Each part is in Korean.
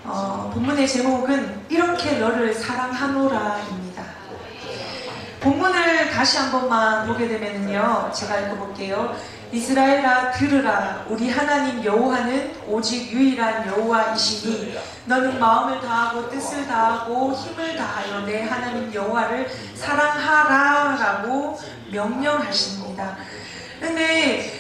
본문의 제목은 이렇게 너를 사랑하노라입니다. 본문을 다시 한 번만 보게 되면요, 제가 읽어볼게요. 이스라엘아 들으라. 우리 하나님 여호와는 오직 유일한 여호와이시니 너는 마음을 다하고 뜻을 다하고 힘을 다하여 내 하나님 여호와를 사랑하라 라고 명령하십니다. 근데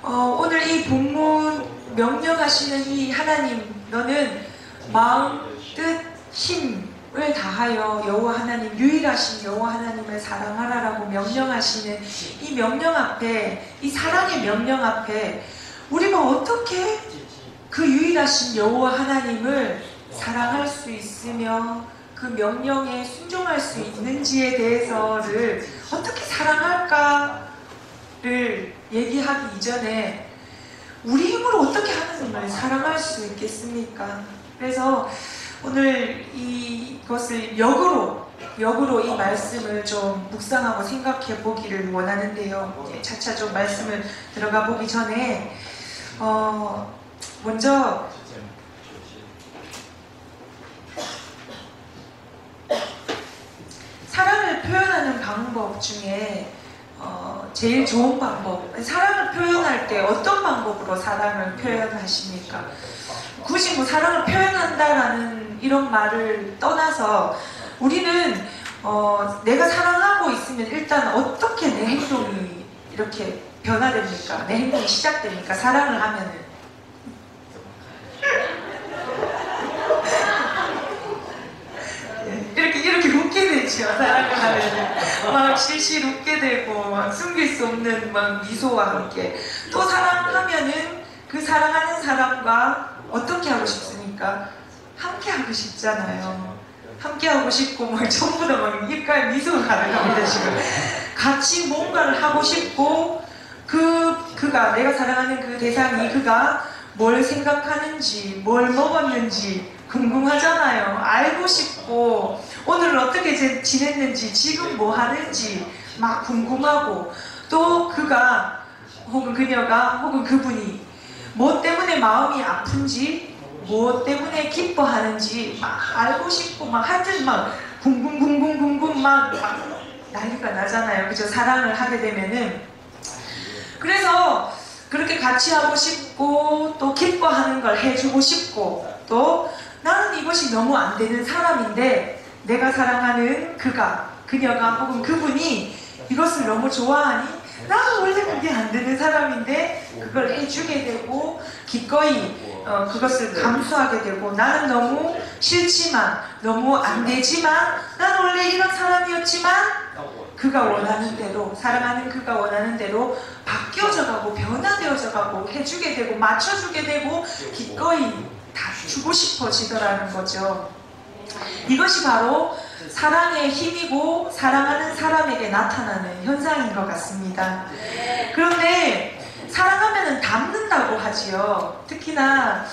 오늘 이 본문 명령하시는 이 하나님, 너는 마음, 뜻, 힘을 다하여 여호와 하나님, 유일하신 여호와 하나님을 사랑하라라고 명령하시는 이 명령 앞에, 이 사랑의 명령 앞에 우리가 어떻게 그 유일하신 여호와 하나님을 사랑할 수 있으며 그 명령에 순종할 수 있는지에 대해서를 어떻게 사랑할까를 얘기하기 이전에 우리 힘으로 어떻게 하나님을 사랑할 수 있겠습니까? 그래서 오늘 이것을 역으로 이 말씀을 좀 묵상하고 생각해 보기를 원하는데요. 차차 좀 말씀을 들어가 보기 전에 먼저 사랑을 표현하는 방법 중에 제일 좋은 방법, 사랑을 표현할 때 어떤 방법으로 사랑을 표현하십니까? 굳이 뭐 사랑을 표현한다라는 이런 말을 떠나서 우리는 내가 사랑하고 있으면 일단 어떻게 내 행동이 이렇게 변화됩니까? 내 행동이 시작됩니까? 사랑을 하면은 이렇게 웃게 되죠. 사랑을 하면은 막 실실 웃게 되고 막 숨길 수 없는 막 미소와 함께. 또 사랑하면은 그 사랑하는 사람과 어떻게 하고 싶습니까? 함께 하고 싶잖아요. 함께 하고 싶고 막 전부 다 막 입가에 미소가 가득합니다. 지금 같이 뭔가를 하고 싶고 그가, 내가 사랑하는 그 대상이 그가 뭘 생각하는지 뭘 먹었는지 궁금하잖아요. 알고 싶고 오늘은 어떻게 지냈는지 지금 뭐 하는지 막 궁금하고, 또 그가 혹은 그녀가 혹은 그분이 뭐 때문에 마음이 아픈지 뭐 때문에 기뻐하는지 막 알고 싶고 막 하여튼 막 궁금 막 난리가 나잖아요. 그죠? 사랑을 하게 되면은. 그래서 그렇게 같이 하고 싶고 또 기뻐하는 걸 해주고 싶고, 또 나는 이것이 너무 안 되는 사람인데 내가 사랑하는 그가, 그녀가 혹은 그분이 이것을 너무 좋아하니 나는 원래 그게 안 되는 사람인데 그걸 해주게 되고 기꺼이 그것을 감수하게 되고, 나는 너무 싫지만 너무 안 되지만 나는 원래 이런 사람이었지만 그가 원하는 대로, 사랑하는 그가 원하는 대로 바뀌어져 가고 변화되어져 가고 해주게 되고 맞춰주게 되고 기꺼이 다 주고 싶어지더라는 거죠. 이것이 바로 사랑의 힘이고 사랑하는 사람에게 나타나는 현상인 것 같습니다. 그런데 사랑하면은 닮는다고 하지요. 특히나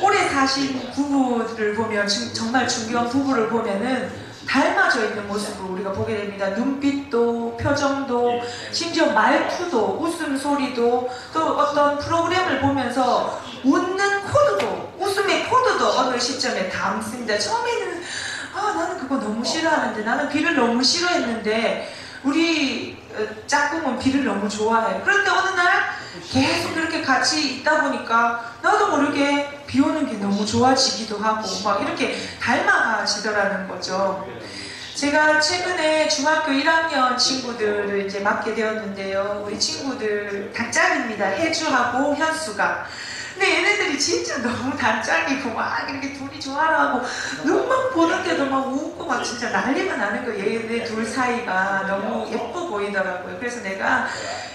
오래 사신 부부를 보면, 정말 중요한 부부를 보면은 닮아져 있는 모습을 우리가 보게 됩니다. 눈빛도, 표정도, 심지어 말투도, 웃음소리도, 또 어떤 프로그램을 보면서 웃는 코드도, 웃음의 코드도 어느 시점에 닮습니다. 처음에는 나는 그거 너무 싫어하는데, 나는 비를 너무 싫어했는데 우리 짝꿍은 비를 너무 좋아해. 그런데 어느 날 계속 그렇게 같이 있다 보니까 나도 모르게 비 오는 게 너무 좋아지기도 하고 막 이렇게 닮아가시더라는 거죠. 제가 최근에 중학교 1학년 친구들을 이제 맡게 되었는데요. 우리 친구들 단짝입니다. 혜주하고 현수가. 근데 얘네들이 진짜 너무 단짝이고 막 이렇게 둘이 좋아하고 눈만 보는데도 막 웃고 막 진짜 난리가 나는 거예요. 얘네 둘 사이가 너무 예뻐 보이더라고요. 그래서 내가,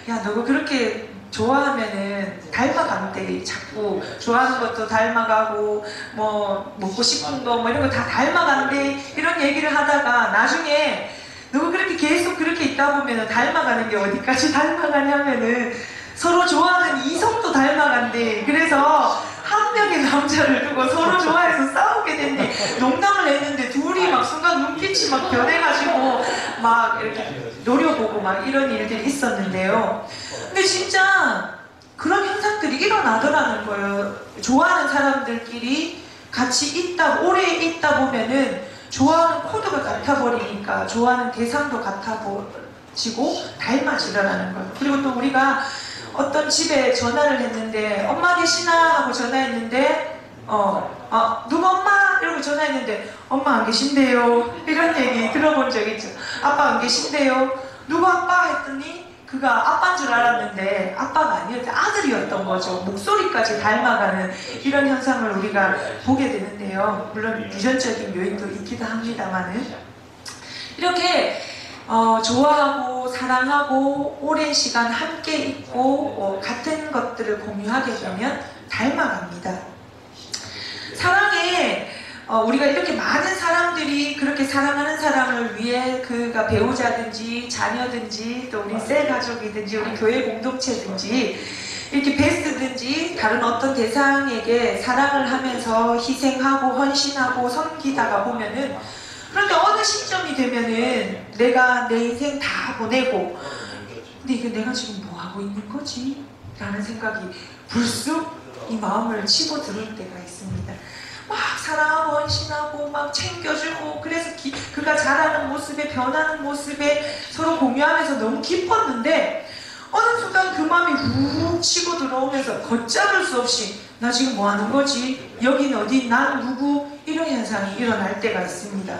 야, 너가 그렇게 좋아하면은 닮아간대. 자꾸 좋아하는 것도 닮아가고 뭐 먹고 싶은 거 뭐 이런 거 다 닮아간대. 이런 얘기를 하다가 나중에 너가 그렇게 계속 그렇게 있다 보면은 닮아가는 게 어디까지 닮아가냐면은 서로 좋아하는 이성도 닮아간대. 그래서 한 명의 남자를 두고 서로 좋아해서 싸우게 됐네. 농담을 했는데 둘이 막 순간 눈빛이 막 변해가지고 막 이렇게 노려보고 막 이런 일들이 있었는데요. 근데 진짜 그런 현상들이 일어나더라는 거예요. 좋아하는 사람들끼리 같이 있다, 오래 있다 보면은 좋아하는 코드가 같아버리니까 좋아하는 대상도 같아지고 닮아지더라는 거예요. 그리고 또 우리가 어떤 집에 전화를 했는데 엄마 계시나? 하고 전화했는데 누구 엄마? 이러고 전화했는데 엄마 안 계신데요. 이런 얘기 들어본 적 있죠. 아빠 안 계신데요. 누구 아빠? 했더니 그가 아빠인 줄 알았는데 아빠가 아니었대. 아들이었던 거죠. 목소리까지 닮아가는 이런 현상을 우리가 보게 되는데요. 물론 유전적인 요인도 있기도 합니다만은 이렇게 좋아하고 사랑하고 오랜 시간 함께 있고 같은 것들을 공유하게 되면 닮아갑니다. 사랑에 우리가 이렇게 많은 사람들이 그렇게 사랑하는 사람을 위해 그가 배우자든지 자녀든지 또 우리 셀 가족이든지 우리 교회 공동체든지 이렇게 베스트든지 다른 어떤 대상에게 사랑을 하면서 희생하고 헌신하고 섬기다가 보면은 그런데 어느 시점이 되면은 내가 내 인생 다 보내고 근데 이게 내가 지금 뭐 하고 있는 거지? 라는 생각이 불쑥 이 마음을 치고 들을 때가 있습니다. 막 사랑하고 헌신하고 막 챙겨주고 그래서 그가 자라는 모습에 변하는 모습에 서로 공유하면서 너무 기뻤는데 어느 순간 그 마음이 훅 치고 들어오면서 걷잡을 수 없이 나 지금 뭐 하는 거지? 여긴 어디? 난 누구? 이런 현상이 일어날 때가 있습니다.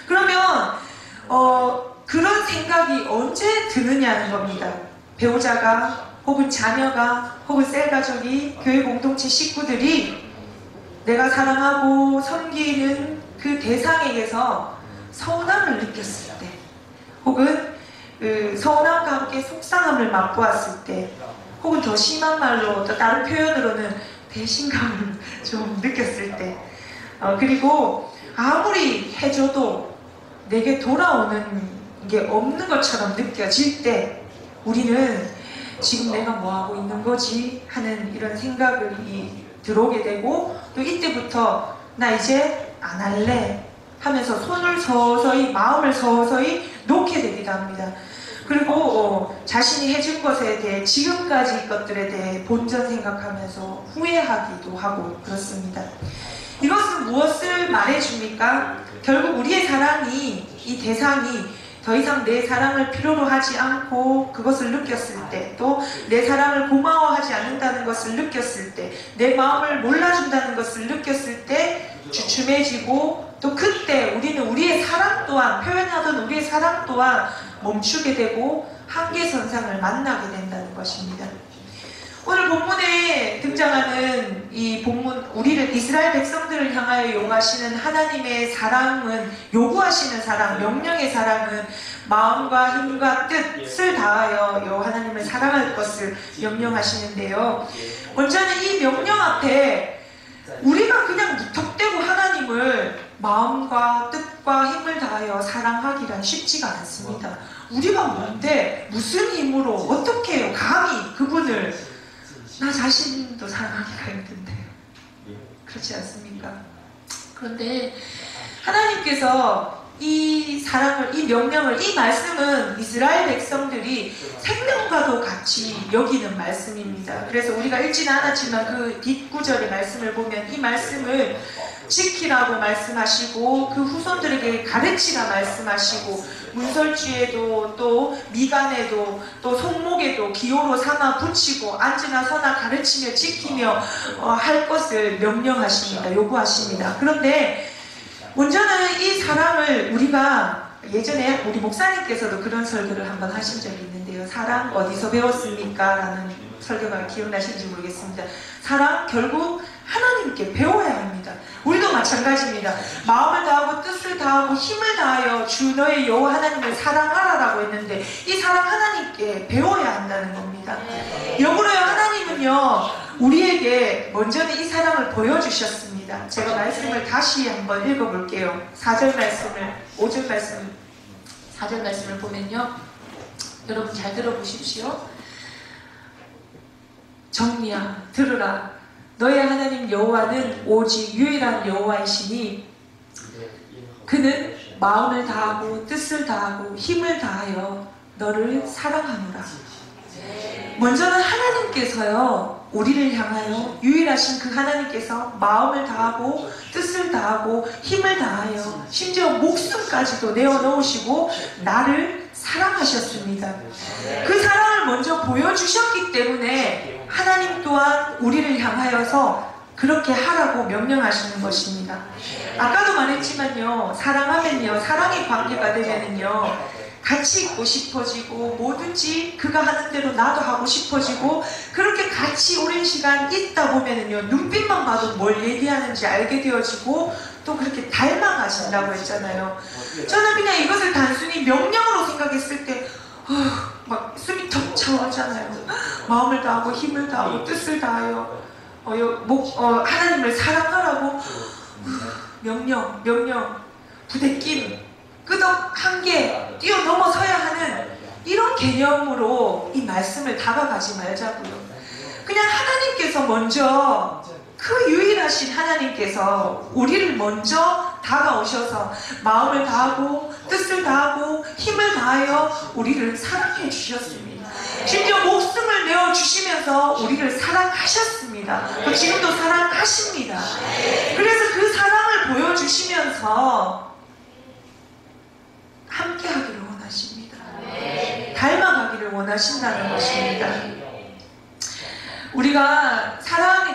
그러면 그런 생각이 언제 드느냐는 겁니다. 배우자가 혹은 자녀가 혹은 셀 가족이 교회 공동체 식구들이 내가 사랑하고 섬기는 그 대상에게서 서운함을 느꼈을 때 혹은 그 서운함과 함께 속상함을 맛보았을 때 혹은 더 심한 말로 또 다른 표현으로는 배신감을 좀 느꼈을 때 그리고 아무리 해줘도 내게 돌아오는 게 없는 것처럼 느껴질 때 우리는 지금 내가 뭐하고 있는 거지? 하는 이런 생각이 들어오게 되고 또 이때부터 나 이제 안 할래 하면서 손을 서서히 마음을 서서히 놓게 되기도 합니다. 그리고 자신이 해준 것에 대해 지금까지 것들에 대해 본전 생각하면서 후회하기도 하고 그렇습니다. 이것은 무엇을 말해줍니까? 결국 우리의 사랑이 이 대상이 더 이상 내 사랑을 필요로 하지 않고 그것을 느꼈을 때 또 내 사랑을 고마워하지 않는다는 것을 느꼈을 때 내 마음을 몰라준다는 것을 느꼈을 때 주춤해지고 또 그때 우리는 우리의 사랑 또한 표현하던 우리의 사랑 또한 멈추게 되고 한계선상을 만나게 된다는 것입니다. 오늘 본문에 등장하는 이 본문 우리를 이스라엘 백성들을 향하여 요구하시는 하나님의 사랑은 요구하시는 사랑, 명령의 사랑은 마음과 힘과 뜻을 다하여 요 하나님을 사랑할 것을 명령하시는데요. 먼저는 이 명령 앞에 우리가 그냥 무턱대고 하나님을 마음과 뜻과 힘을 다하여 사랑하기란 쉽지가 않습니다. 우리가 뭔데 무슨 힘으로 어떻게 해요? 감히 그분을 나 자신도 사랑하기가 힘든데요. 그렇지 않습니까? 그런데 하나님께서 이 사랑을, 이 명령을, 이 말씀은 이스라엘 백성들이 생명과도 같이 여기는 말씀입니다. 그래서 우리가 읽지는 않았지만 그 뒷구절의 말씀을 보면 이 말씀을 지키라고 말씀하시고 그 후손들에게 가르치라 말씀하시고 문설주에도 또 미간에도 또 손목에도 기호로 삼아 붙이고 앉으나 서나 가르치며 지키며 할 것을 명령하십니다. 요구하십니다. 그런데 먼저는 이 사랑을 우리가 예전에 우리 목사님께서도 그런 설교를 한번 하신 적이 있는데요. 사랑 어디서 배웠습니까? 라는 설교가 기억나시는지 모르겠습니다. 사랑 결국 하나님께 배워야 합니다. 우리도 마찬가지입니다. 마음을 다하고 뜻을 다하고 힘을 다하여 주 너의 여호와 하나님을 사랑하라라고 했는데 이 사랑 하나님께 배워야 한다는 겁니다. 역으로요 하나님은요 우리에게 먼저는 이 사랑을 보여주셨습니다. 제가 말씀을 다시 한번 읽어볼게요. 4절 말씀을 5절 말씀 4절 말씀을 보면요 여러분 잘 들어보십시오. 정미야 들으라. 너의 하나님 여호와는 오직 유일한 여호와이시니 그는 마음을 다하고 뜻을 다하고 힘을 다하여 너를 사랑하노라. 먼저는 하나님께서요 우리를 향하여 유일하신 그 하나님께서 마음을 다하고 뜻을 다하고 힘을 다하여 심지어 목숨까지도 내어놓으시고 나를 사랑하셨습니다. 그 사랑을 먼저 보여주셨기 때문에 하나님 또한 우리를 향하여서 그렇게 하라고 명령하시는 것입니다. 아까도 말했지만요, 사랑하면요, 사랑의 관계가 되면은요, 같이 있고 싶어지고 뭐든지 그가 하는 대로 나도 하고 싶어지고 그렇게 같이 오랜 시간 있다 보면은요, 눈빛만 봐도 뭘 얘기하는지 알게 되어지고 또 그렇게 닮아가신다고 했잖아요. 저는 그냥 이것을 단순히 명령으로 생각했을 때 막 숨이 턱 차오르잖아요. 마음을 다하고 힘을 다하고 뜻을 다하여 하나님을 사랑하라고 명령 부대낌 끄덕 한개 뛰어넘어서야 하는 이런 개념으로 이 말씀을 다가가지 말자고요. 그냥 하나님께서 먼저, 그 유일하신 하나님께서 우리를 먼저 다가오셔서 마음을 다하고 뜻을 다하고 힘을 다하여 우리를 사랑해 주셨습니다. 심지어 목숨을 내어주시면서 우리를 사랑하셨습니다. 지금도 사랑하십니다. 그래서 그 사랑을 보여주시면서 함께 하기를 원하십니다. 닮아가기를 원하신다는 것입니다. 우리가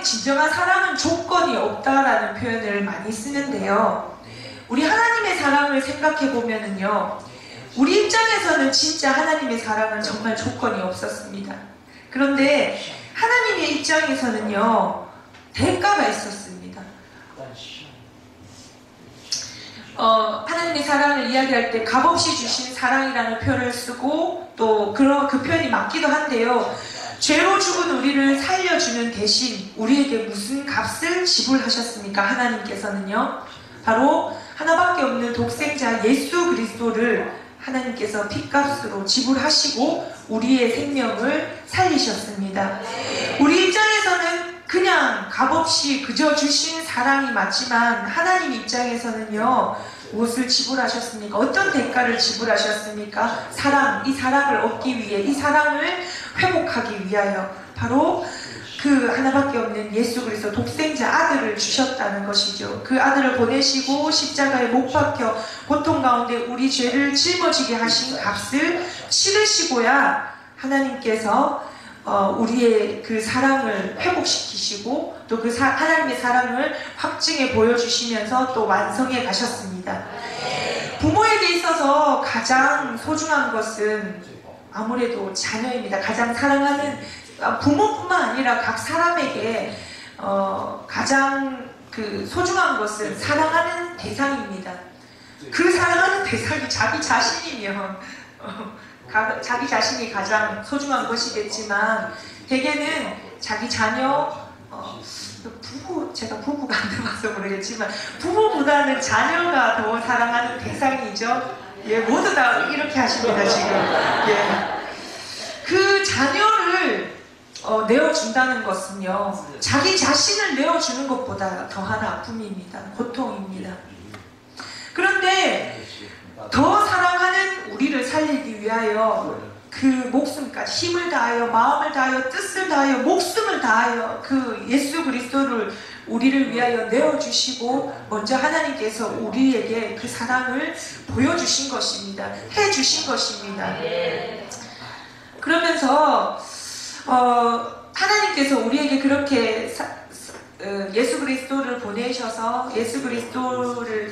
진정한 사랑은 조건이 없다라는 표현을 많이 쓰는데요. 우리 하나님의 사랑을 생각해 보면은요, 우리 입장에서는 진짜 하나님의 사랑은 정말 조건이 없었습니다. 그런데 하나님의 입장에서는요, 대가가 있었습니다. 하나님의 사랑을 이야기할 때 값없이 주신 사랑이라는 표현을 쓰고 또 그 표현이 맞기도 한데요. 죄로 죽은 우리를 살려주는 대신 우리에게 무슨 값을 지불하셨습니까? 하나님께서는요. 바로 하나밖에 없는 독생자 예수 그리스도를 하나님께서 핏값으로 지불하시고 우리의 생명을 살리셨습니다. 우리 입장에서는 그냥 값없이 그저 주신 사랑이 맞지만 하나님 입장에서는요, 무엇을 지불하셨습니까? 어떤 대가를 지불하셨습니까? 이 사랑을 얻기 위해, 이 사랑을 회복하기 위하여 바로 그 하나밖에 없는 예수 그리스도 독생자 아들을 주셨다는 것이죠. 그 아들을 보내시고 십자가에 못 박혀 고통 가운데 우리 죄를 짊어지게 하신 값을 치르시고야 하나님께서 우리의 그 사랑을 회복시키시고 또 그 하나님의 사랑을 확증해 보여주시면서 또 완성해 가셨습니다. 부모에게 있어서 가장 소중한 것은 아무래도 자녀입니다. 가장 사랑하는 부모뿐만 아니라 각 사람에게 가장 소중한 것은 사랑하는 대상입니다. 그 사랑하는 대상이 자기 자신이면 자기 자신이 가장 소중한 것이겠지만 대개는 자기 자녀, 제가 부부가 안 돼봐서 모르겠지만 부부보다는 자녀가 더 사랑하는 대상이죠. 예, 모두 다 이렇게 하십니다 지금. 예. 그 자녀를 내어준다는 것은요, 자기 자신을 내어주는 것보다 더한 아픔입니다. 고통입니다. 그런데 더 사랑하는 우리를 살리기 위하여 그 목숨까지 힘을 다하여 마음을 다하여 뜻을 다하여 목숨을 다하여 그 예수 그리스도를 우리를 위하여 내어주시고 먼저 하나님께서 우리에게 그 사랑을 보여주신 것입니다. 해주신 것입니다. 그러면서 하나님께서 우리에게 그렇게 예수 그리스도를 보내셔서 예수 그리스도를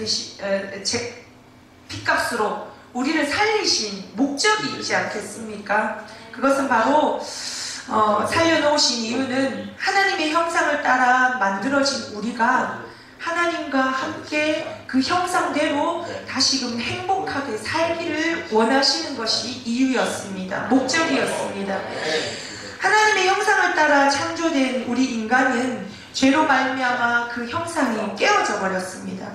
핏값으로 우리를 살리신 목적이 있지 않겠습니까? 그것은 바로 살려놓으신 이유는 하나님의 형상을 따라 만들어진 우리가 하나님과 함께 그 형상대로 다시금 행복하게 살기를 원하시는 것이 이유였습니다. 목적이었습니다. 하나님의 형상을 따라 창조된 우리 인간은 죄로 말미암아 그 형상이 깨어져 버렸습니다.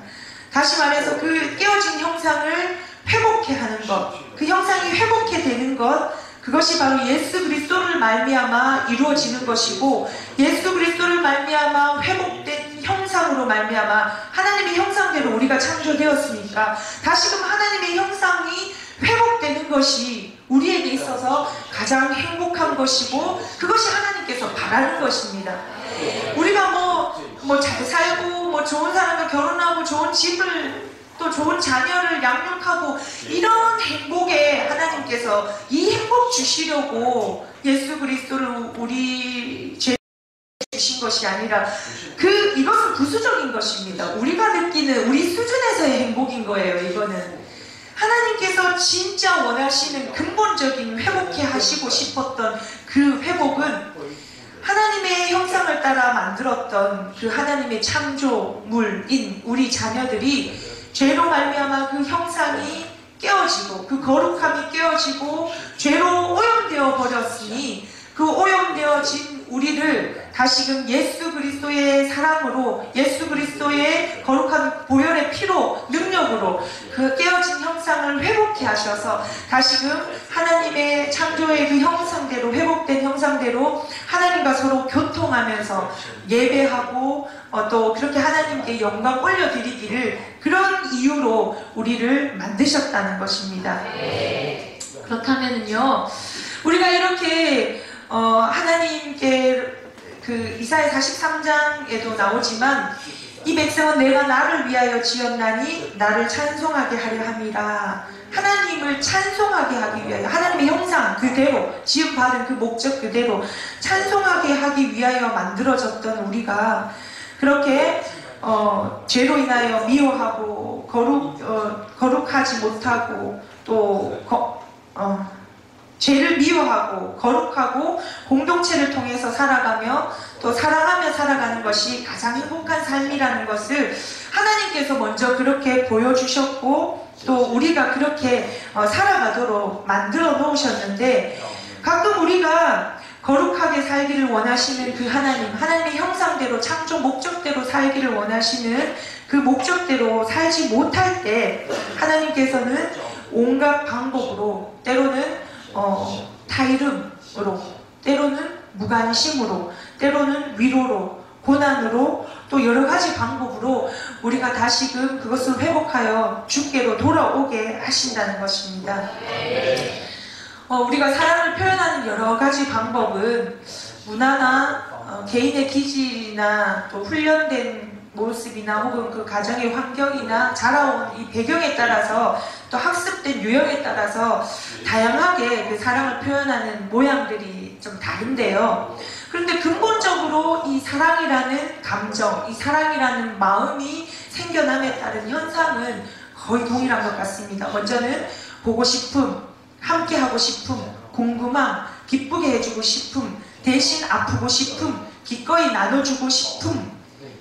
다시 말해서 그 깨어진 형상을 회복해 하는 것, 그 형상이 회복해 되는 것, 그것이 바로 예수 그리스도를 말미암아 이루어지는 것이고, 예수 그리스도를 말미암아 회복된 형상으로 말미암아 하나님의 형상대로 우리가 창조되었으니까 다시금 하나님의 형상이 회복되는 것이 우리에게 있어서 가장 행복한 것이고 그것이 하나님께서 바라는 것입니다. 우리가 뭐 잘 살고 뭐 좋은 사람과 결혼하고 좋은 집을 또 좋은 자녀를 양육하고 이런 행복에 하나님께서 이 행복 주시려고 예수 그리스도를 우리 죄 주신 것이 아니라 이것은 부수적인 것입니다. 우리가 느끼는 우리 수준에서의 행복인 거예요. 이거는 하나님께서 진짜 원하시는 근본적인 회복해 하시고 싶었던 그 회복은 하나님의 형상을 따라 만들었던 그 하나님의 창조물인 우리 자녀들이 죄로 말미암아 그 형상이 깨어지고 그 거룩함이 깨어지고 죄로 오염되어 버렸으니 그 오염되어진 우리를 다시금 예수 그리스도의 사랑으로 예수 그리스도의 거룩한 보혈의 피로 능력으로 그 깨어진 형상을 회복해 하셔서 다시금 하나님의 창조의 그 형상대로 회복된 형상대로 하나님과 서로 교통하면서 예배하고 또 그렇게 하나님께 영광 올려드리기를 그런 이유로 우리를 만드셨다는 것입니다. 그렇다면요 우리가 이렇게 하나님께 그 이사야 43장에도 나오지만 이 백성은 내가 나를 위하여 지었나니 나를 찬송하게 하려 함이라. 하나님을 찬송하게 하기 위하여 하나님의 형상 그대로 지음받은 그 목적 그대로 찬송하게 하기 위하여 만들어졌던 우리가 그렇게 죄로 인하여 미워하고 거룩하지 못하고 또 죄를 미워하고 거룩하고 공동체를 통해서 살아가며 또 사랑하며 살아가는 것이 가장 행복한 삶이라는 것을 하나님께서 먼저 그렇게 보여주셨고 또 우리가 그렇게 살아가도록 만들어 놓으셨는데 가끔 우리가 거룩하게 살기를 원하시는 그 하나님의 형상대로 창조 목적대로 살기를 원하시는 그 목적대로 살지 못할 때 하나님께서는 온갖 방법으로 때로는 타이름으로 때로는 무관심으로 때로는 위로로 고난으로 또 여러가지 방법으로 우리가 다시금 그것을 회복하여 주께로 돌아오게 하신다는 것입니다. 우리가 사랑을 표현하는 여러가지 방법은 문화나 개인의 기질이나 또 훈련된 모습이나 혹은 그 가정의 환경이나 자라온 이 배경에 따라서 또 학습된 유형에 따라서 다양하게 그 사랑을 표현하는 모양들이 좀 다른데요. 그런데 근본적으로 이 사랑이라는 감정, 이 사랑이라는 마음이 생겨남에 따른 현상은 거의 동일한 것 같습니다. 먼저는 보고 싶음, 함께 하고 싶음, 궁금함, 기쁘게 해주고 싶음, 대신 아프고 싶음, 기꺼이 나눠주고 싶음,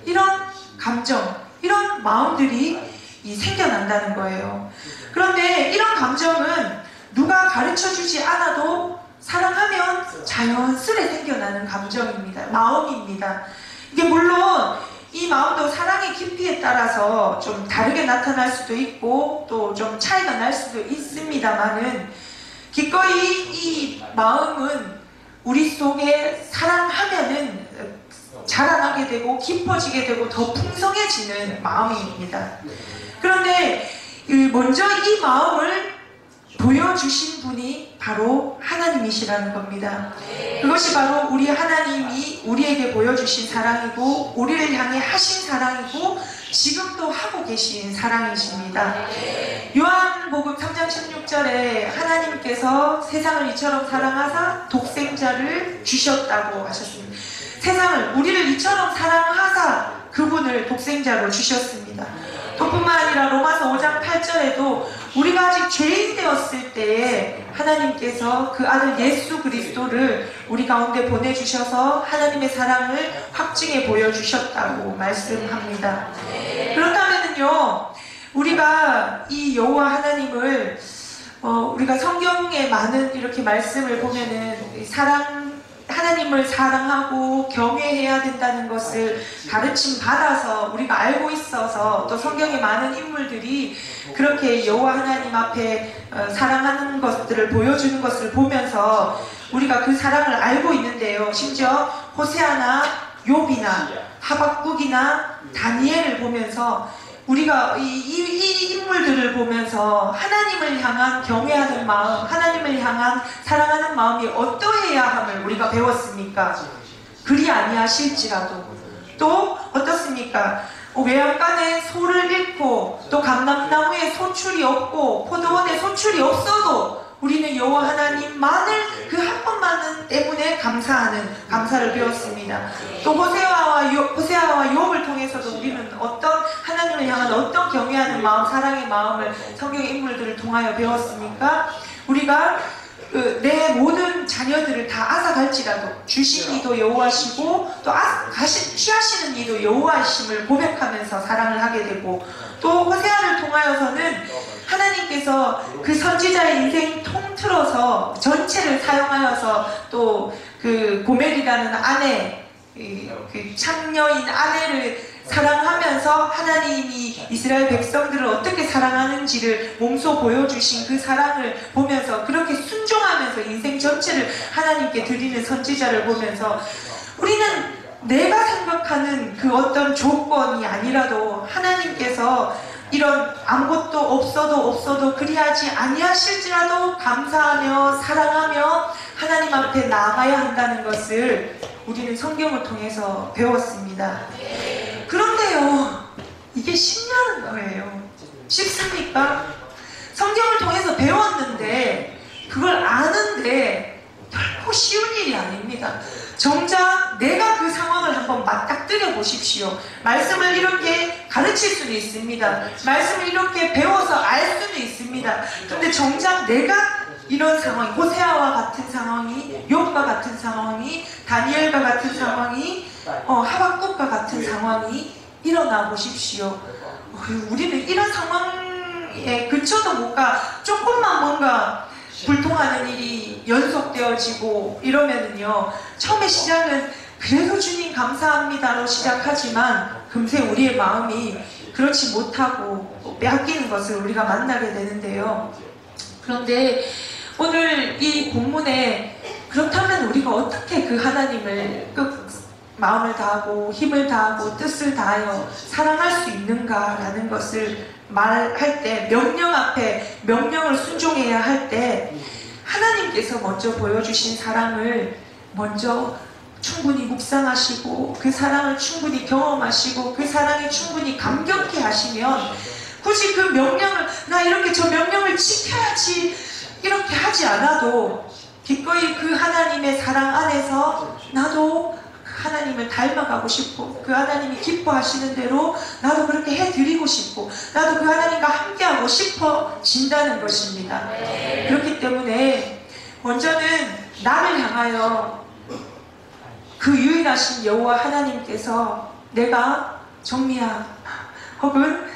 이런 감정, 이런 마음들이 생겨난다는 거예요. 그런데 이런 감정은 누가 가르쳐주지 않아도 사랑하면 자연스레 생겨나는 감정입니다. 마음입니다. 이게 물론 이 마음도 사랑의 깊이에 따라서 좀 다르게 나타날 수도 있고 또 좀 차이가 날 수도 있습니다만은 기꺼이 이 마음은 우리 속에 사랑하면은 자라나게 되고 깊어지게 되고 더 풍성해지는 마음입니다. 그런데 먼저 이 마음을 보여주신 분이 바로 하나님이시라는 겁니다. 그것이 바로 우리 하나님이 우리에게 보여주신 사랑이고 우리를 향해 하신 사랑이고 지금도 하고 계신 사랑이십니다. 요한복음 3장 16절에 하나님께서 세상을 이처럼 사랑하사 독생자를 주셨다고 하셨습니다. 세상을 우리를 이처럼 사랑하사 그분을 독생자로 주셨습니다. 또 뿐만 아니라 로마서 5장 8절에도 우리가 아직 죄인 되었을 때에 하나님께서 그 아들 예수 그리스도를 우리 가운데 보내주셔서 하나님의 사랑을 확증해 보여주셨다고 말씀합니다. 그렇다면요 우리가 이 여호와 하나님을 우리가 성경에 많은 이렇게 말씀을 보면은 하나님을 사랑하고 경외해야 된다는 것을 가르침 받아서 우리가 알고 있어서 또 성경의 많은 인물들이 그렇게 여호와 하나님 앞에 사랑하는 것들을 보여주는 것을 보면서 우리가 그 사랑을 알고 있는데요. 심지어 호세아나 욥이나 하박국이나 다니엘을 보면서 우리가 이 인물들을 보면서 하나님을 향한 경외하는 마음, 하나님을 향한 사랑하는 마음이 어떠해야 함을 우리가 배웠습니까? 그리 아니하실지라도. 또 어떻습니까? 외양간에 소를 잃고 또 감람나무에 소출이 없고 포도원에 소출이 없어도 우리는 여호와 하나님만을 그 한 번만 때문에 감사를 배웠습니다. 또 호세아와 욥을 통해서도 우리는 어떤 하나님을 향한 어떤 경외하는 마음, 사랑의 마음을 성경의 인물들을 통하여 배웠습니까? 우리가 내 모든 자녀들을 다 앗아갈지라도 주신 이도 여호와시고 또 취하시는 이도 여호와이심을 고백하면서 사랑을 하게 되고, 또 호세아를 통하여서는 하나님께서 그 선지자의 인생 통틀어서 전체를 사용하여서 또 그 고멜이라는 아내, 그 창녀인 아내를 사랑하면서 하나님이 이스라엘 백성들을 어떻게 사랑하는지를 몸소 보여주신 그 사랑을 보면서 그렇게 순종하면서 인생 전체를 하나님께 드리는 선지자를 보면서 우리는 내가 생각하는 그 어떤 조건이 아니라도 하나님께서 이런 아무것도 없어도 그리하지 아니하실지라도 감사하며 사랑하며 하나님 앞에 나아가야 한다는 것을 우리는 성경을 통해서 배웠습니다. 그런데요, 이게 쉽냐는 거예요. 쉽습니까? 성경을 통해서 배웠는데 그걸 아는데 결코 쉬운 일이 아닙니다. 정작 내가 그 상황을 한번 맞닥뜨려 보십시오. 말씀을 이렇게 가르칠 수는 있습니다. 말씀을 이렇게 배워서 알 수는 있습니다. 근데 정작 내가 이런 상황이, 호세아와 같은 상황이, 욥과 같은 상황이, 다니엘과 같은 상황이, 하박국과 같은 상황이 일어나 보십시오. 우리는 이런 상황에 그쳐도 못 가. 조금만 뭔가 불통하는 일이 연속되어지고 이러면은요, 처음에 시작은 그래도 주님 감사합니다로 시작하지만 금세 우리의 마음이 그렇지 못하고 빼앗기는 것을 우리가 만나게 되는데요. 그런데 오늘 이 본문에 그렇다면 우리가 어떻게 그 하나님을 마음을 다하고 힘을 다하고 뜻을 다하여 사랑할 수 있는가라는 것을 말할 때, 명령 앞에 명령을 순종해야 할 때 하나님께서 먼저 보여주신 사랑을 먼저 충분히 묵상하시고 그 사랑을 충분히 경험하시고 그 사랑에 충분히 감격해 하시면 굳이 그 명령을 나 이렇게 저 명령을 지켜야지 이렇게 하지 않아도 기꺼이 그 하나님의 사랑 안에서 나도 하나님을 닮아가고 싶고 그 하나님이 기뻐하시는 대로 나도 그렇게 해드리고 싶고 나도 그 하나님과 함께하고 싶어진다는 것입니다. 그렇기 때문에 먼저는 나를 향하여 그 유일하신 여호와 하나님께서 내가 정미야 혹은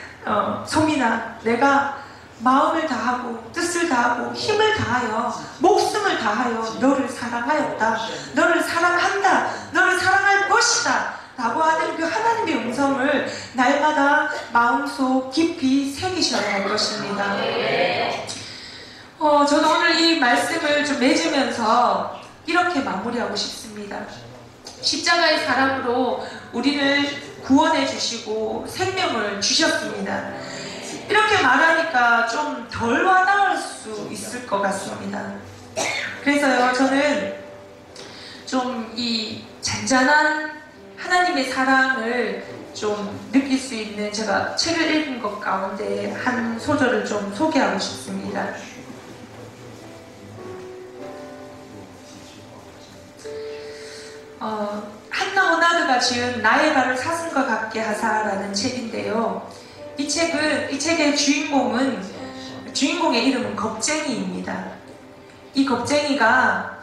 소민아, 내가 마음을 다하고 뜻을 다하고 힘을 다하여 목숨을 다하여 너를 사랑하였다, 너를 사랑한다, 너를 사랑할 것이다 라고 하는 그 하나님의 음성을 날마다 마음속 깊이 새기셔야 할 것입니다. 저도 오늘 이 말씀을 좀 맺으면서 이렇게 마무리하고 싶습니다. 십자가의 사랑으로 우리를 구원해 주시고 생명을 주셨습니다. 이렇게 말하니까 좀 덜 와닿을 수 있을 것 같습니다. 그래서요, 저는 좀 이 잔잔한 하나님의 사랑을 좀 느낄 수 있는, 제가 책을 읽은 것 가운데 한 소절을 좀 소개하고 싶습니다. 한나 오나드가 지은 나의 발을 사슴과 같게 하사라는 책인데요. 이 책의 주인공의 이름은 겁쟁이입니다. 이 겁쟁이가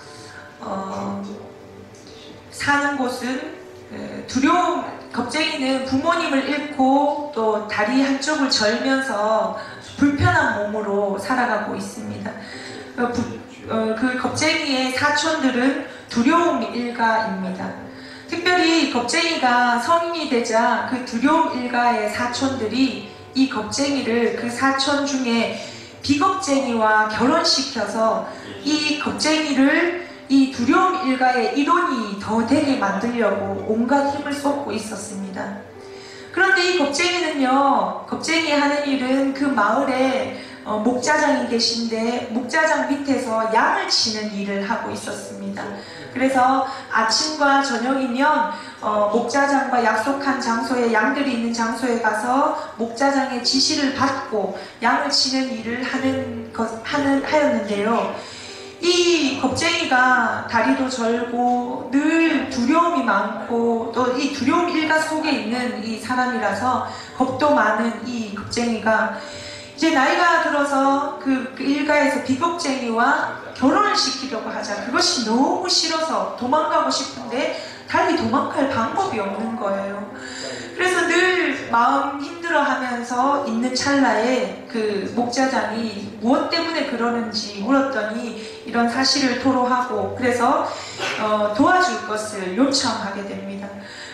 사는 곳은 겁쟁이는 부모님을 잃고 또 다리 한쪽을 절면서 불편한 몸으로 살아가고 있습니다. 그 겁쟁이의 사촌들은 두려움 일가입니다. 특별히 겁쟁이가 성인이 되자 그 두려움 일가의 사촌들이 이 겁쟁이를 그 사촌 중에 비겁쟁이와 결혼시켜서 이 겁쟁이를 이 두려움 일가의 일원이 더 되게 만들려고 온갖 힘을 쏟고 있었습니다. 그런데 이 겁쟁이는요, 겁쟁이 하는 일은 그 마을에 목자장이 계신데 목자장 밑에서 양을 치는 일을 하고 있었습니다. 그래서 아침과 저녁이면 목자장과 약속한 장소에, 양들이 있는 장소에 가서 목자장의 지시를 받고 양을 치는 일을 하였는데요. 이 겁쟁이가 다리도 절고 늘 두려움이 많고 또 이 두려움 일가 속에 있는 이 사람이라서 겁도 많은 이 겁쟁이가 이제 나이가 들어서 그 일가에서 비겁쟁이와 결혼을 시키려고 하자. 그것이 너무 싫어서 도망가고 싶은데 달리 도망갈 방법이 없는 거예요. 그래서 늘 마음 힘들어하면서 있는 찰나에 그 목자장이 무엇 때문에 그러는지 물었더니 이런 사실을 토로하고 그래서 도와줄 것을 요청하게 됩니다.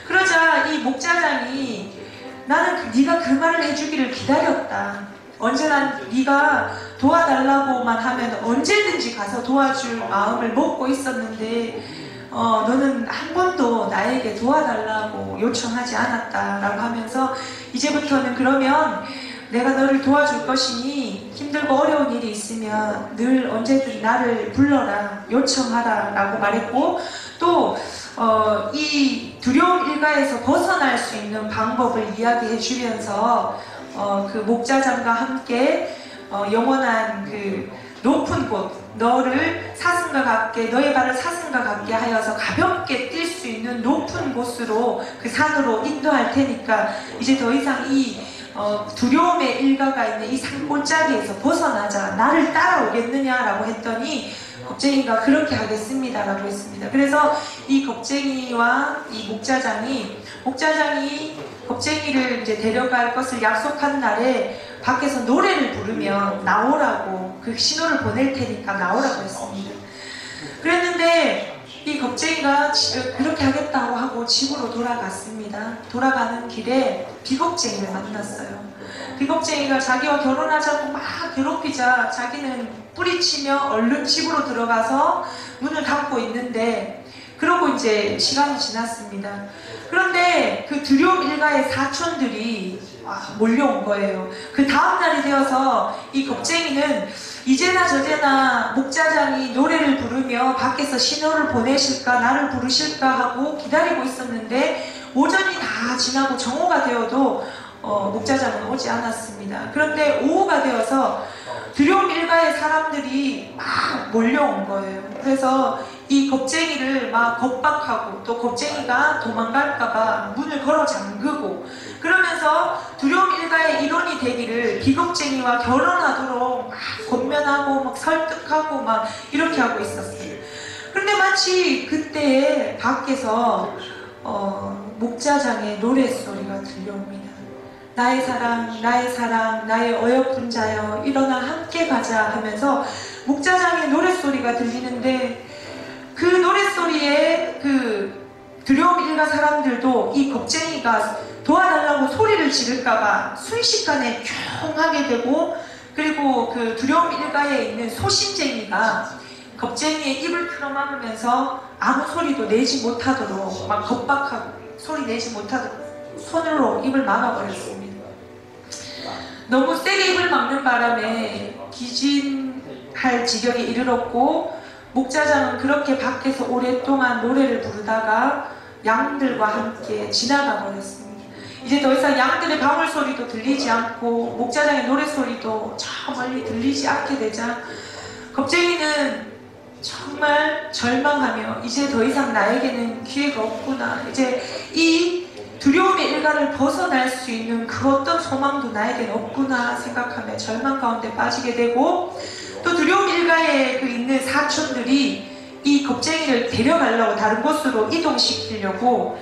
그러자 이 목자장이 나는 네가 그 말을 해주기를 기다렸다. 언제나 네가 도와달라고만 하면 언제든지 가서 도와줄 마음을 먹고 있었는데 너는 한 번도 나에게 도와달라고 요청하지 않았다 라고 하면서 이제부터는 그러면 내가 너를 도와줄 것이니 힘들고 어려운 일이 있으면 늘 언제든 나를 불러라, 요청하라 라고 말했고 또 이 두려움 일가에서 벗어날 수 있는 방법을 이야기해 주면서 그 목자장과 함께 영원한 그 높은 곳, 너를 사슴과 같게, 너의 발을 사슴과 같게 하여서 가볍게 뛸 수 있는 높은 곳으로 그 산으로 인도할 테니까 이제 더 이상 이 두려움의 일가가 있는 이 산골짜기에서 벗어나자, 나를 따라오겠느냐라고 했더니 겁쟁이가 그렇게 하겠습니다 라고 했습니다. 그래서 이 겁쟁이와 이 목자장이 겁쟁이를 이제 데려갈 것을 약속한 날에 밖에서 노래를 부르면 나오라고, 그 신호를 보낼 테니까 나오라고 했습니다. 그랬는데 이 겁쟁이가 그렇게 하겠다고 하고 집으로 돌아갔습니다. 돌아가는 길에 비겁쟁이를 만났어요. 비겁쟁이가 자기와 결혼하자고 막 괴롭히자 자기는 뿌리치며 얼른 집으로 들어가서 문을 닫고 있는데 그러고 이제 시간이 지났습니다. 그런데 그 두려움 일가의 사촌들이 몰려온 거예요. 그 다음날이 되어서 이 겁쟁이는 이제나 저제나 목자장이 노래를 부르며 밖에서 신호를 보내실까 나를 부르실까 하고 기다리고 있었는데 오전이 다 지나고 정오가 되어도 목자장은 오지 않았습니다. 그런데 오후가 되어서 두려움 일가의 사람들이 막 몰려온 거예요. 그래서 이 겁쟁이를 막 겁박하고 또 겁쟁이가 도망갈까봐 문을 걸어 잠그고 그러면서 두려움 일가의 일원이 되기를 비겁쟁이와 결혼하도록 막 권면하고 막 설득하고 막 이렇게 하고 있었어요. 그런데 마치 그때에 밖에서 목자장의 노랫소리가 들려옵니다. 나의 사랑, 나의 사랑, 나의 어여쁜 자여 일어나 함께 가자 하면서 목자장의 노랫소리가 들리는데 그 노랫소리에 그 두려움 일가 사람들도 이 겁쟁이가 도와달라고 소리를 지를까봐 순식간에 쭝하게 되고 그리고 그 두려움 일가에 있는 소심쟁이가 겁쟁이의 입을 틀어막으면서 아무 소리도 내지 못하도록 막 겁박하고 소리 내지 못하도록 손으로 입을 막아버렸습니다. 너무 세게 입을 막는 바람에 기진할 지경에 이르렀고 목자장은 그렇게 밖에서 오랫동안 노래를 부르다가 양들과 함께 지나가 버렸습니다. 이제 더 이상 양들의 방울소리도 들리지 않고 목자장의 노래소리도 저 멀리 들리지 않게 되자 겁쟁이는 정말 절망하며 이제 더 이상 나에게는 기회가 없구나, 이제 이 두려움의 일가를 벗어날 수 있는 그 어떤 소망도 나에게는 없구나 생각하며 절망 가운데 빠지게 되고 또 두려움 일가에 있는 사촌들이 이 겁쟁이를 데려가려고 다른 곳으로 이동시키려고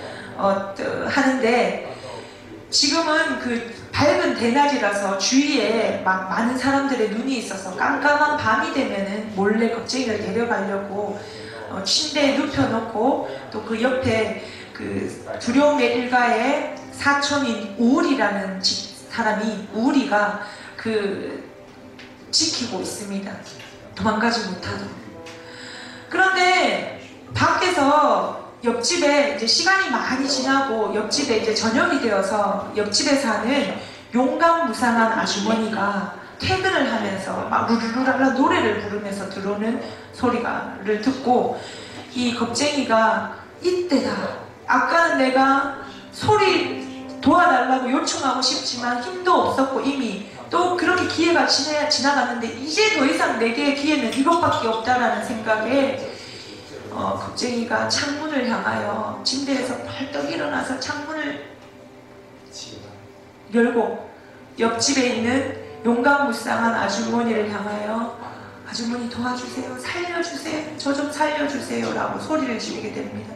하는데 지금은 그 밝은 대낮이라서 주위에 막 많은 사람들의 눈이 있어서 깜깜한 밤이 되면은 몰래 겁쟁이를 데려가려고 침대에 눕혀놓고 또 그 옆에 그 두려움의 일가의 사촌인 우울이라는 사람이 우울이가 그 지키고 있습니다. 도망가지 못하도록. 그런데 밖에서 옆집에 이제 시간이 많이 지나고 옆집에 이제 저녁이 되어서 옆집에 사는 용감무상한 아주머니가 퇴근을 하면서 막 루루루랄라 노래를 부르면서 들어오는 소리를 듣고 이 겁쟁이가 이때다. 아까는 내가 소리 도와달라고 요청하고 싶지만 힘도 없었고 이미 또 그렇게 기회가 지나갔는데 이제 더 이상 내게 기회는 이것밖에 없다라는 생각에 겁쟁이가 창문을 향하여 침대에서 벌떡 일어나서 창문을 열고 옆집에 있는 용감무쌍한 아주머니를 향하여 아주머니 도와주세요, 살려주세요, 저 좀 살려주세요 라고 소리를 지르게 됩니다.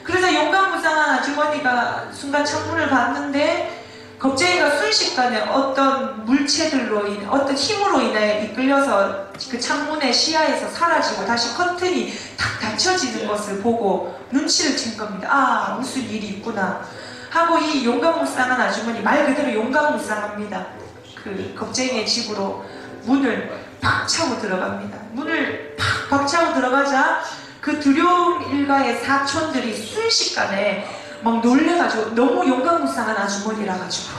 그래서 용감무쌍한 아주머니가 순간 창문을 봤는데 겁쟁이가 순식간에 어떤 물체들로 인해 어떤 힘으로 인해 이끌려서 그 창문의 시야에서 사라지고 다시 커튼이 탁 닫혀지는 것을 보고 눈치를 챈 겁니다. 아, 무슨 일이 있구나 하고 이 용감무쌍한 아주머니 말 그대로 용감무쌍합니다. 그 겁쟁이의 집으로 문을 팍 차고 들어갑니다. 문을 팍 박차고 들어가자 그 두려움 일가의 사촌들이 순식간에 막 놀래가지고 너무 용감무쌍한 아주머니라 가지고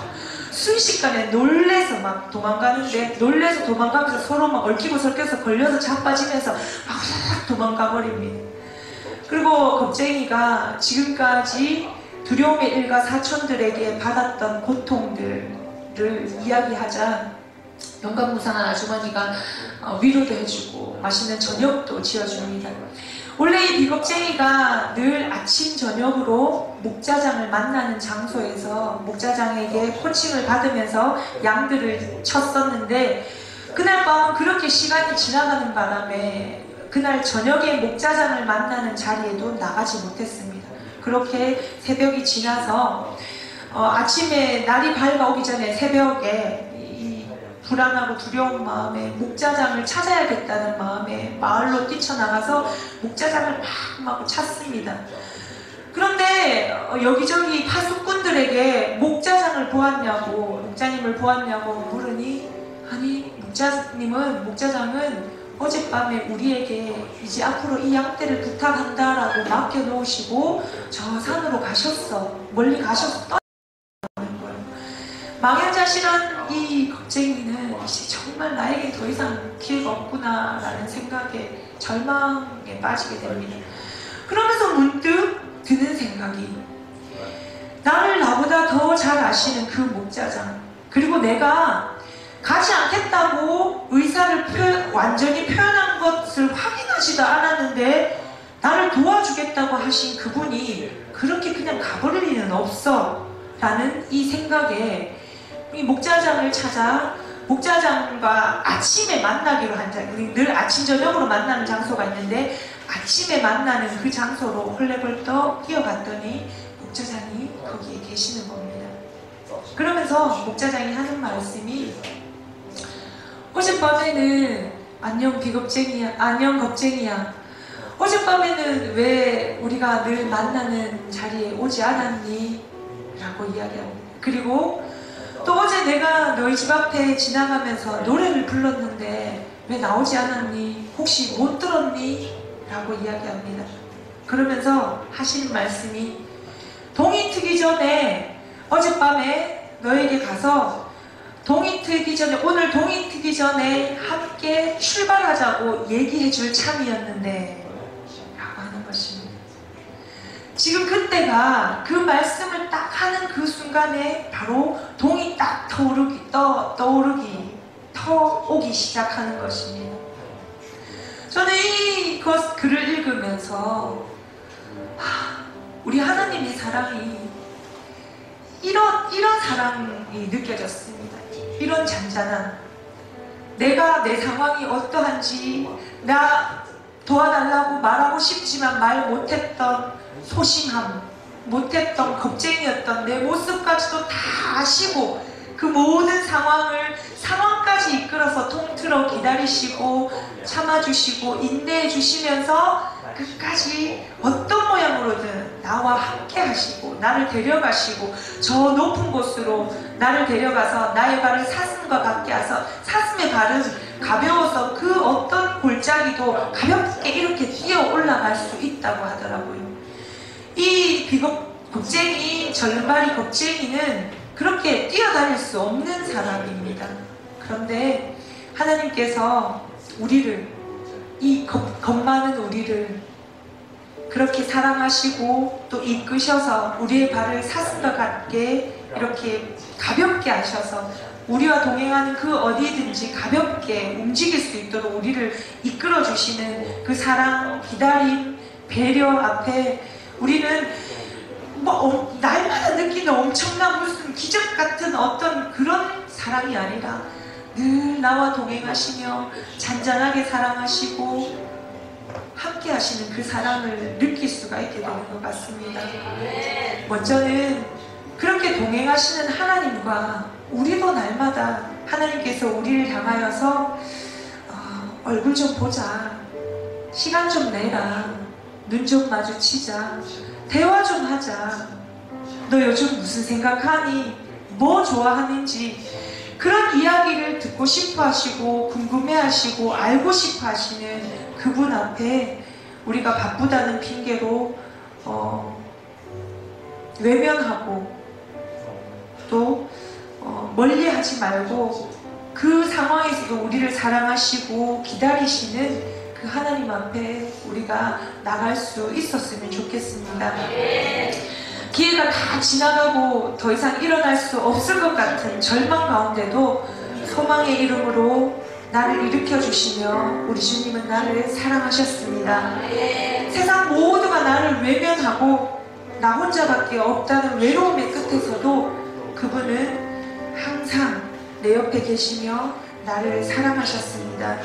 순식간에 놀래서 막 도망가는데 놀래서 도망가면서 서로 막 얽히고 설켜서 걸려서 자빠지면서 막 도망가 버립니다. 그리고 겁쟁이가 지금까지 두려움의 일가 사촌들에게 받았던 고통들을 이야기하자 용감무쌍한 아주머니가 위로도 해주고 맛있는 저녁도 지어줍니다. 원래 이 비겁쟁이가 늘 아침 저녁으로 목자장을 만나는 장소에서 목자장에게 코칭을 받으면서 양들을 쳤었는데 그날 밤은 그렇게 시간이 지나가는 바람에 그날 저녁에 목자장을 만나는 자리에도 나가지 못했습니다. 그렇게 새벽이 지나서 아침에 날이 밝아오기 전에 새벽에 불안하고 두려운 마음에 목자장을 찾아야겠다는 마음에 마을로 뛰쳐나가서 목자장을 막 찾습니다. 그런데 여기저기 파수꾼들에게 목자장을 보았냐고 목자님을 보았냐고 물으니 아니 목자장은 어젯밤에 우리에게 이제 앞으로 이 양떼를 부탁한다라고 맡겨놓으시고 저 산으로 가셨어. 멀리 가셨어. 망연자실한 이 겁쟁이는 이제 정말 나에게 더 이상 기회가 없구나 라는 생각에 절망에 빠지게 됩니다. 그러면서 문득 드는 생각이 나를 나보다 더 잘 아시는 그 목자장 그리고 내가 가지 않겠다고 의사를 완전히 표현한 것을 확인하지도 않았는데 나를 도와주겠다고 하신 그분이 그렇게 그냥 가버릴 리는 없어 라는 이 생각에 이 목자장을 찾아 목자장과 아침에 만나기로 한 자, 늘 아침 저녁으로 만나는 장소가 있는데 아침에 만나는 그 장소로 헐레벌떡 뛰어갔더니 목자장이 거기에 계시는 겁니다. 그러면서 목자장이 하는 말씀이 어젯밤에는 안녕 비겁쟁이야, 안녕 겁쟁이야. 어젯밤에는 왜 우리가 늘 만나는 자리에 오지 않았니? 라고 이야기합니다. 그리고 또 어제 내가 너희 집 앞에 지나가면서 노래를 불렀는데 왜 나오지 않았니? 혹시 못 들었니? 라고 이야기합니다. 그러면서 하시는 말씀이 동이 트기 전에 어젯밤에 너에게 가서 동이 트기 전에 오늘 동이 트기 전에 함께 출발하자고 얘기해 줄 참이었는데 라고 하는 것입니다. 지금 그때가 그 말씀을 딱 하는 그 순간에 바로 동이 딱 터오기 시작하는 것입니다. 저는 이 글을 읽으면서 우리 하나님의 사랑이 이런 사랑이 느껴졌습니다. 이런 잔잔한 내가 내 상황이 어떠한지 나 도와달라고 말하고 싶지만 말 못했던 소심함, 못했던 겁쟁이였던 내 모습까지도 다 아시고 그 모든 상황까지 이끌어서 통틀어 기다리시고 참아주시고 인내해 주시면서 끝까지 어떤 모양으로든 나와 함께 하시고 나를 데려가시고 저 높은 곳으로 나를 데려가서 나의 발을 사슴과 같게 하서 사슴의 발은 가벼워서 그 어떤 골짜기도 가볍게 이렇게 뛰어 올라갈 수 있다고 하더라고요. 이 겁쟁이, 절름발이 겁쟁이는 그렇게 뛰어다닐 수 없는 사람입니다. 그런데 하나님께서 우리를, 이 겁 많은 우리를 그렇게 사랑하시고 또 이끄셔서 우리의 발을 사슴과 같게 이렇게 가볍게 하셔서 우리와 동행하는 그 어디든지 가볍게 움직일 수 있도록 우리를 이끌어 주시는 그 사랑, 기다림, 배려 앞에 우리는 뭐 날마다 느끼는 엄청난 무슨 기적 같은 어떤 그런 사랑이 아니라 늘 나와 동행하시며 잔잔하게 사랑하시고 함께 하시는 그 사랑을 느낄 수가 있게 되는 것 같습니다. 먼저는 그렇게 동행하시는 하나님과 우리도 날마다 하나님께서 우리를 향하여서 얼굴 좀 보자, 시간 좀 내라, 눈 좀 마주치자, 대화 좀 하자, 너 요즘 무슨 생각하니, 뭐 좋아하는지 그런 이야기를 듣고 싶어 하시고 궁금해 하시고 알고 싶어 하시는 그분 앞에 우리가 바쁘다는 핑계로 외면하고 또 멀리 하지 말고 그 상황에서도 우리를 사랑하시고 기다리시는 그 하나님 앞에 우리가 나갈 수 있었으면 좋겠습니다. 기회가 다 지나가고 더 이상 일어날 수 없을 것 같은 절망 가운데도 소망의 이름으로 나를 일으켜 주시며 우리 주님은 나를 사랑하셨습니다. 세상 모두가 나를 외면하고 나 혼자밖에 없다는 외로움의 끝에서도 그분은 항상 내 옆에 계시며 나를 사랑하셨습니다.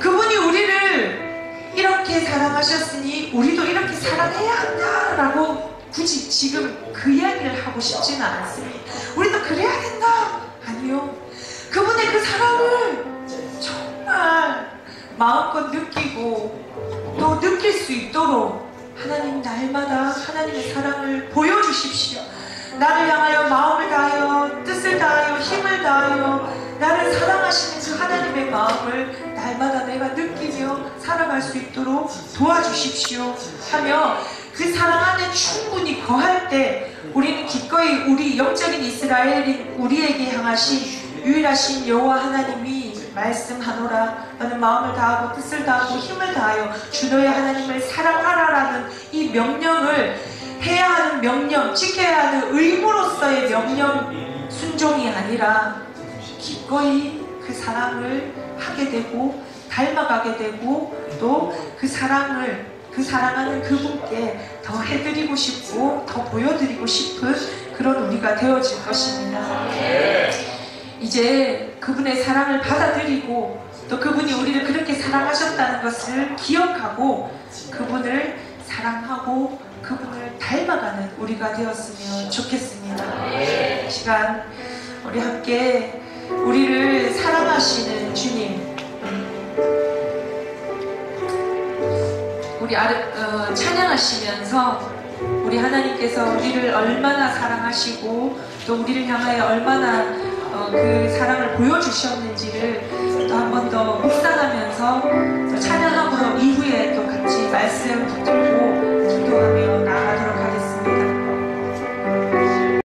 그분이 우리를 이렇게 사랑하셨으니 우리도 이렇게 사랑해야 한다라고 굳이 지금 그 이야기를 하고 싶지는 않습니다. 우리도 그래야 된다. 아니요. 그분의 그 사랑을 정말 마음껏 느끼고 또 느낄 수 있도록 하나님 날마다 하나님의 사랑을 보여주십시오. 나를 향하여 마음을 다하여 뜻을 다하여 힘을 다하여 나를 사랑하시는 그 하나님의 마음을 날마다 내가 느끼며 살아갈 수 있도록 도와주십시오 하며 그 사랑 안에 충분히 거할 때 우리는 기꺼이 우리 영적인 이스라엘인 우리에게 향하신 유일하신 여호와 하나님이 말씀하노라 너는 마음을 다하고 뜻을 다하고 힘을 다하여 주 너의 하나님을 사랑하라라는 이 명령을 해야 하는 명령, 지켜야 하는 의무로서의 명령 순종이 아니라 기꺼이 그 사랑을 하게 되고 닮아가게 되고 또 그 사랑을 그 사랑하는 그분께 더 해드리고 싶고 더 보여드리고 싶은 그런 우리가 되어질 것입니다. 이제 그분의 사랑을 받아들이고 또 그분이 우리를 그렇게 사랑하셨다는 것을 기억하고 그분을 사랑하고 그분을 닮아가는 우리가 되었으면 좋겠습니다. 이 시간 우리 함께 우리를 사랑하시는 주님 우리 찬양하시면서 우리 하나님께서 우리를 얼마나 사랑하시고 또 우리를 향하여 얼마나 그 사랑을 보여주셨는지를 또 한 번 더 묵상하면서 찬양하고